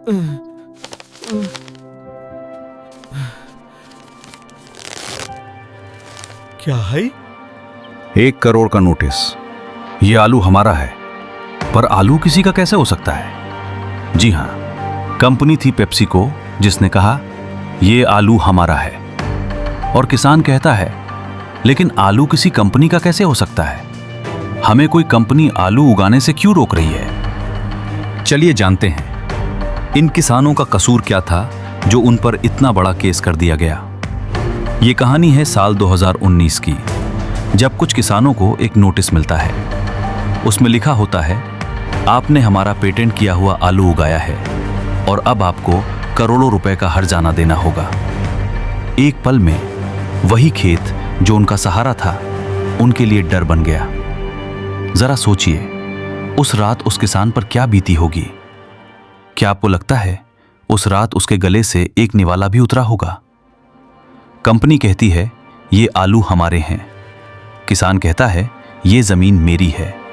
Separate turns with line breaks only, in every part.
क्या है?
1 करोड़ का नोटिस। ये आलू हमारा है। पर आलू किसी का कैसे हो सकता है? जी हां, कंपनी थी पेप्सिको जिसने कहा ये आलू हमारा है। और किसान कहता है लेकिन आलू किसी कंपनी का कैसे हो सकता है? हमें कोई कंपनी आलू उगाने से क्यों रोक रही है? चलिए जानते हैं इन किसानों का कसूर क्या था जो उन पर इतना बड़ा केस कर दिया गया। ये कहानी है साल 2019 की, जब कुछ किसानों को एक नोटिस मिलता है। उसमें लिखा होता है आपने हमारा पेटेंट किया हुआ आलू उगाया है और अब आपको करोड़ों रुपए का हर्जाना देना होगा। एक पल में वही खेत जो उनका सहारा था उनके लिए डर बन गया। जरा सोचिए उस रात उस किसान पर क्या बीती होगी। क्या आपको लगता है उस रात उसके गले से एक निवाला भी उतरा होगा? कंपनी कहती है ये आलू हमारे हैं, किसान कहता है ये जमीन मेरी है।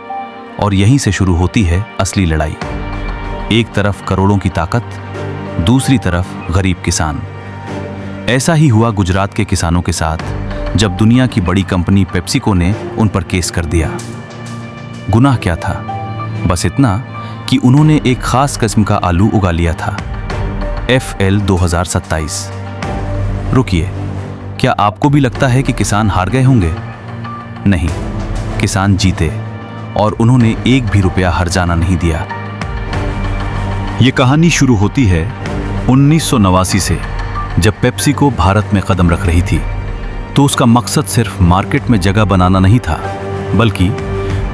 और यहीं से शुरू होती है असली लड़ाई। एक तरफ करोड़ों की ताकत, दूसरी तरफ गरीब किसान। ऐसा ही हुआ गुजरात के किसानों के साथ जब दुनिया की बड़ी कंपनी पेप्सिको ने उन पर केस कर दिया। गुनाह क्या था? बस इतना कि उन्होंने एक खास किस्म का आलू उगा लिया था, FL 2027। रुकिए, क्या आपको भी लगता है कि किसान हार गए होंगे? नहीं, किसान जीते और उन्होंने एक भी रुपया हर्जाना नहीं दिया। यह कहानी शुरू होती है 1989 से, जब पेप्सिको भारत में कदम रख रही थी। तो उसका मकसद सिर्फ मार्केट में जगह बनाना नहीं था, बल्कि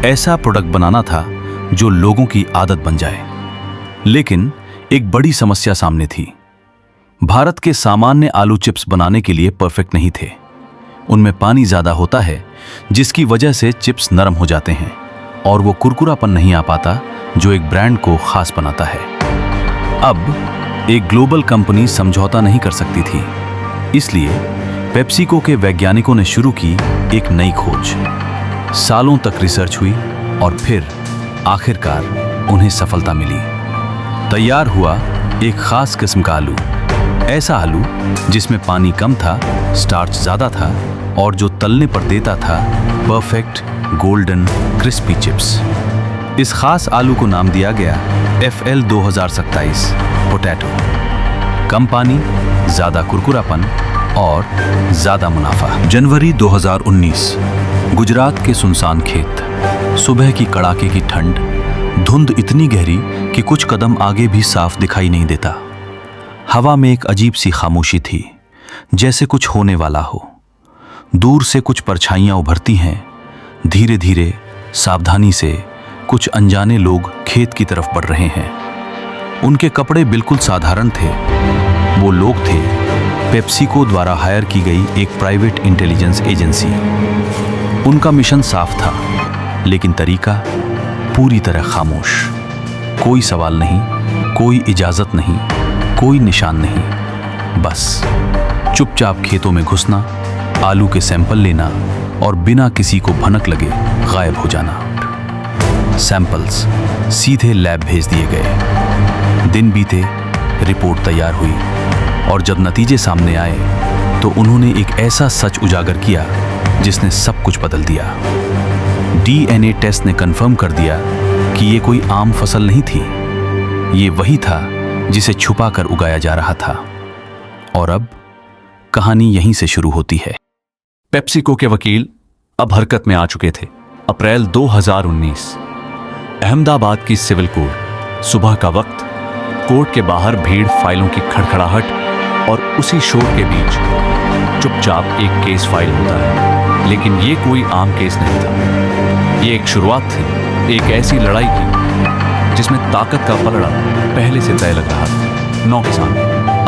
ऐसा प्रोडक्ट बनाना था जो लोगों की आदत बन जाए। लेकिन एक बड़ी समस्या सामने थी। भारत के सामान्य आलू चिप्स बनाने के लिए परफेक्ट नहीं थे। उनमें पानी ज्यादा होता है, जिसकी वजह से चिप्स नरम हो जाते हैं और वो कुरकुरापन नहीं आ पाता जो एक ब्रांड को खास बनाता है। अब एक ग्लोबल कंपनी समझौता नहीं कर सकती थी, इसलिए पेप्सिको के वैज्ञानिकों ने शुरू की एक नई खोज। सालों तक रिसर्च हुई और फिर आखिरकार उन्हें सफलता मिली। तैयार हुआ एक खास किस्म का आलू, ऐसा आलू जिसमें पानी कम था, स्टार्च ज्यादा था और जो तलने पर देता था परफेक्ट गोल्डन क्रिस्पी चिप्स। इस खास आलू को नाम दिया गया FL 2027 पोटैटो। कम पानी, ज्यादा कुरकुरापन और ज्यादा मुनाफा। जनवरी 2019, गुजरात के सुनसान खेत। सुबह की कड़ाके की ठंड, धुंध इतनी गहरी कि कुछ कदम आगे भी साफ दिखाई नहीं देता। हवा में एक अजीब सी खामोशी थी, जैसे कुछ होने वाला हो। दूर से कुछ परछाइयां उभरती हैं। धीरे धीरे, सावधानी से कुछ अनजाने लोग खेत की तरफ बढ़ रहे हैं। उनके कपड़े बिल्कुल साधारण थे। वो लोग थे पेप्सिको द्वारा हायर की गई एक प्राइवेट इंटेलिजेंस एजेंसी। उनका मिशन साफ था, लेकिन तरीका पूरी तरह खामोश। कोई सवाल नहीं, कोई इजाजत नहीं, कोई निशान नहीं। बस चुपचाप खेतों में घुसना, आलू के सैंपल लेना और बिना किसी को भनक लगे गायब हो जाना। सैंपल्स सीधे लैब भेज दिए गए। दिन बीते, रिपोर्ट तैयार हुई और जब नतीजे सामने आए तो उन्होंने एक ऐसा सच उजागर किया जिसने सब कुछ बदल दिया। DNA टेस्ट ने कंफर्म कर दिया कि ये कोई आम फसल नहीं थी। ये वही था जिसे छुपाकर उगाया जा रहा था। और अब कहानी यहीं से शुरू होती है।
पेप्सिको के वकील अब हरकत में आ चुके थे। अप्रैल 2019, अहमदाबाद की सिविल कोर्ट। सुबह का वक्त, कोर्ट के बाहर भीड़, फाइलों की खड़खड़ाहट और उसी शोर के बीच चुपचाप एक केस फाइल होता है। लेकिन ये कोई आम केस नहीं था। ये एक शुरुआत थी एक ऐसी लड़ाई की जिसमें ताकत का पलड़ा पहले से तय लग रहा था। 9 किसान,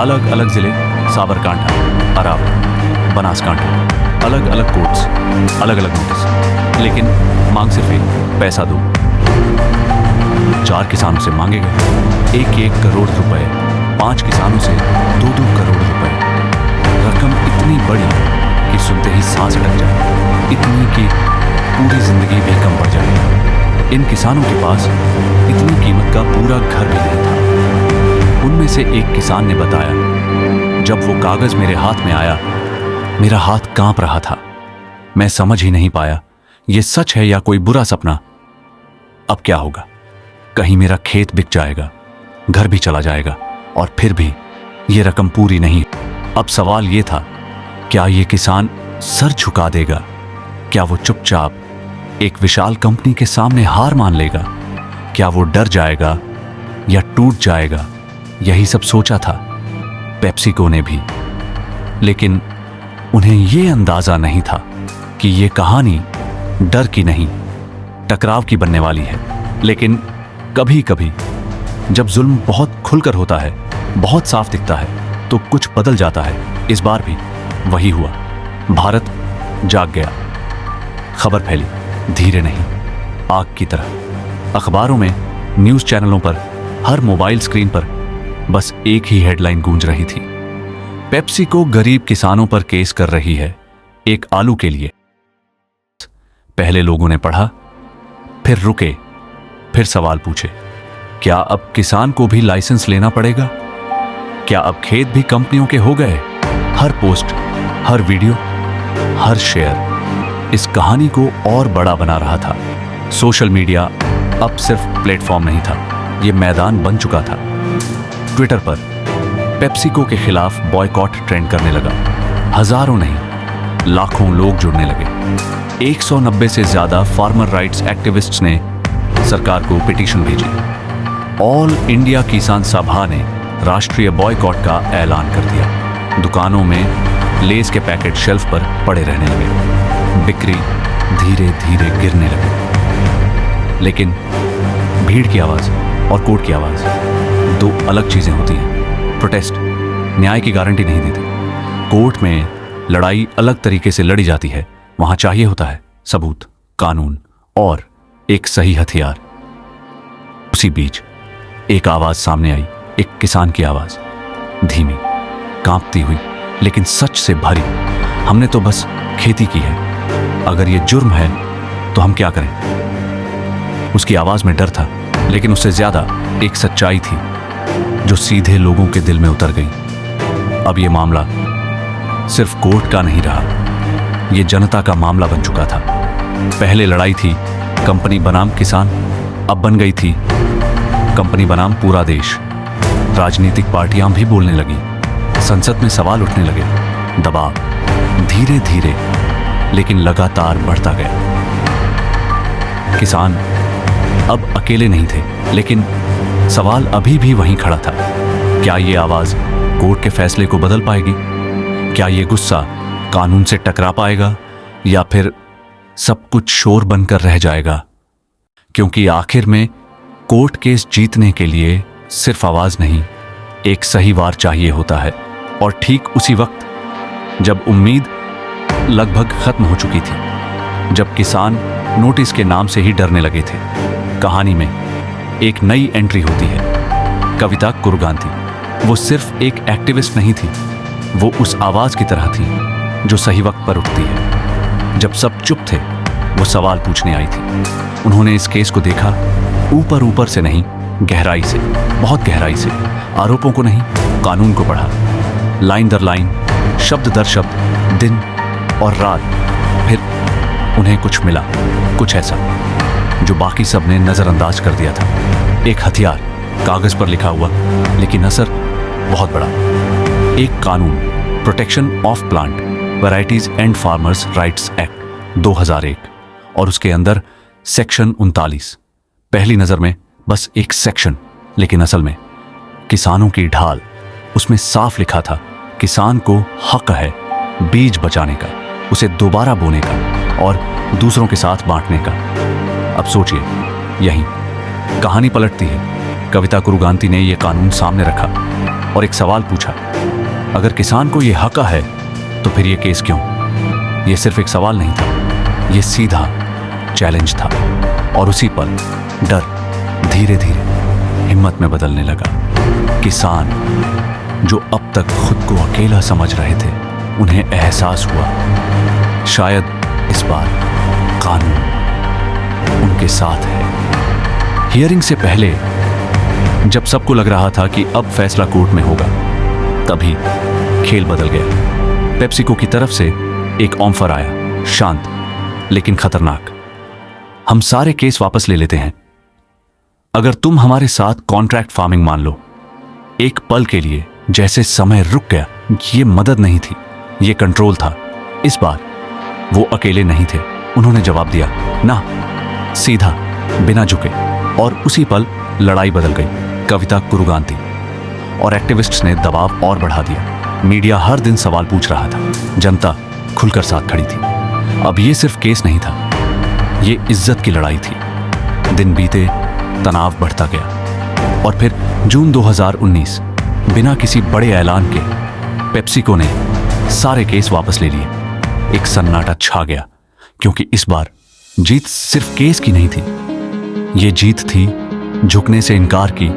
अलग अलग जिले, साबरकांठा, अरावली, बनासकांठा, अलग अलग कोर्ट्स, अलग अलग नोटिस, लेकिन मांग सिर्फ एक, पैसा दो। 4 किसानों से मांगे गए 1-1 करोड़ रुपए, 5 किसानों से 2-2 करोड़ रुपए। रकम इतनी बड़ी कि सुनते ही सांस अटक जाए, इतनी कि पूरी जिंदगी भी कम पड़ जाए। इन किसानों के पास इतनी कीमत का पूरा घर भी नहीं था। उनमें से एक किसान ने बताया, जब वो कागज मेरे हाथ में आया, मेरा हाथ कांप रहा था। मैं समझ ही नहीं पाया ये सच है या कोई बुरा सपना। अब क्या होगा? कहीं मेरा खेत बिक जाएगा, घर भी चला जाएगा, और फिर भी ये रकम पूरी नहीं। अब सवाल ये था, क्या ये किसान सर झुका देगा? क्या वो चुपचाप एक विशाल कंपनी के सामने हार मान लेगा? क्या वो डर जाएगा या टूट जाएगा? यही सब सोचा था पेप्सिको ने भी। लेकिन उन्हें यह अंदाजा नहीं था कि यह कहानी डर की नहीं, टकराव की बनने वाली है। लेकिन कभी कभी जब जुल्म बहुत खुलकर होता है, बहुत साफ दिखता है, तो कुछ बदल जाता है। इस बार भी वही हुआ। भारत जाग गया। खबर फैली, धीरे नहीं, आग की तरह। अखबारों में, न्यूज़ चैनलों पर, हर मोबाइल स्क्रीन पर बस एक ही हेडलाइन गूंज रही थी, पेप्सिको गरीब किसानों पर केस कर रही है, एक आलू के लिए। पहले लोगों ने पढ़ा, फिर रुके, फिर सवाल पूछे, क्या अब किसान को भी लाइसेंस लेना पड़ेगा? क्या अब खेत भी कंपनियों के हो गए? हर पोस्ट, हर वीडियो, हर शेयर इस कहानी को और बड़ा बना रहा था। सोशल मीडिया अब सिर्फ प्लेटफॉर्म नहीं था, यह मैदान बन चुका था। ट्विटर पर पेप्सिको के खिलाफ बॉयकॉट ट्रेंड करने लगा। हजारों नहीं, लाखों लोग जुड़ने लगे। 190 से ज्यादा फार्मर राइट्स एक्टिविस्ट्स ने सरकार को पिटीशन भेजी। ऑल इंडिया किसान सभा ने राष्ट्रीय बॉयकॉट का ऐलान कर दिया। दुकानों में लेस के पैकेट शेल्फ पर पड़े रहने लगे। बिक्री धीरे धीरे गिरने लगी। लेकिन भीड़ की आवाज और कोर्ट की आवाज दो अलग चीजें होती हैं। प्रोटेस्ट न्याय की गारंटी नहीं देती। कोर्ट में लड़ाई अलग तरीके से लड़ी जाती है। वहां चाहिए होता है सबूत, कानून और एक सही हथियार। उसी बीच एक आवाज सामने आई, एक किसान की आवाज, धीमी, कांपती हुई, लेकिन सच से भरी। हमने तो बस खेती की है, अगर ये जुर्म है तो हम क्या करें? उसकी आवाज में डर था, लेकिन उससे ज्यादा एक सच्चाई थी जो सीधे लोगों के दिल में उतर गई। अब यह मामला सिर्फ कोर्ट का नहीं रहा, यह जनता का मामला बन चुका था। पहले लड़ाई थी कंपनी बनाम किसान, अब बन गई थी कंपनी बनाम पूरा देश। राजनीतिक पार्टियां भी बोलने लगी, संसद में सवाल उठने लगे। दबाव धीरे धीरे लेकिन लगातार बढ़ता गया। किसान अब अकेले नहीं थे, लेकिन सवाल अभी भी वहीं खड़ा था। क्या ये आवाज कोर्ट के फैसले को बदल पाएगी? क्या ये गुस्सा कानून से टकरा पाएगा, या फिर सब कुछ शोर बनकर रह जाएगा? क्योंकि आखिर में कोर्ट केस जीतने के लिए सिर्फ आवाज नहीं, एक सही वार चाहिए होता है। और ठीक उसी वक्त जब उम्मीद लगभग खत्म हो चुकी थी, जब किसान नोटिस के नाम से ही डरने लगे थे, कहानी में एक नई एंट्री होती है। कविता कुरुगांती। वो सिर्फ एक एक्टिविस्ट नहीं थी, वो उस आवाज की तरह थी जो सही वक्त पर उठती है। जब सब चुप थे, वो सवाल पूछने आई थी। उन्होंने इस केस को देखा, ऊपर ऊपर से नहीं, गहराई से, बहुत गहराई से। आरोपों को नहीं, कानून को पढ़ा, लाइन दर लाइन, शब्द दर शब्द, दिन और रात। फिर उन्हें कुछ मिला, कुछ ऐसा जो बाकी सब ने नजरअंदाज कर दिया था। एक हथियार, कागज पर लिखा हुआ, लेकिन असर बहुत बड़ा। एक कानून, protection of plant varieties and farmers rights act 2001, और उसके अंदर सेक्शन 39। पहली नजर में बस एक सेक्शन, लेकिन असल में किसानों की ढाल। उसमें साफ लिखा था, किसान को हक है बीज बचाने का, उसे दोबारा बोने का और दूसरों के साथ बांटने का। अब सोचिए, यहीं कहानी पलटती है। कविता कुरुगांती ने यह कानून सामने रखा और एक सवाल पूछा, अगर किसान को यह हक है तो फिर यह केस क्यों? यह सिर्फ एक सवाल नहीं था, यह सीधा चैलेंज था। और उसी पल डर धीरे धीरे हिम्मत में बदलने लगा। किसान जो अब तक खुद को अकेला समझ रहे थे, उन्हें एहसास हुआ शायद इस बार कानून उनके साथ है। हियरिंग से पहले जब सबको लग रहा था कि अब फैसला कोर्ट में होगा, तभी खेल बदल गया। पेप्सिको की तरफ से एक ऑफर आया, शांत लेकिन खतरनाक। हम सारे केस वापस ले लेते हैं अगर तुम हमारे साथ कॉन्ट्रैक्ट फार्मिंग मान लो। एक पल के लिए जैसे समय रुक गया। ये मदद नहीं थी, ये कंट्रोल था। इस बार वो अकेले नहीं थे। उन्होंने जवाब दिया, ना, सीधा, बिना झुके। और उसी पल लड़ाई बदल गई। कविता कुरुगांती और एक्टिविस्ट्स ने दबाव और बढ़ा दिया। मीडिया हर दिन सवाल पूछ रहा था, जनता खुलकर साथ खड़ी थी। अब ये सिर्फ केस नहीं था, ये इज्जत की लड़ाई थी। दिन बीते, तनाव बढ़ता गया और फिर जून 2019 बिना किसी बड़े ऐलान के पेप्सिको ने सारे केस वापस ले लिए। एक सन्नाटा छा गया क्योंकि इस बार जीत सिर्फ केस की नहीं थी, ये जीत थी झुकने से इनकार की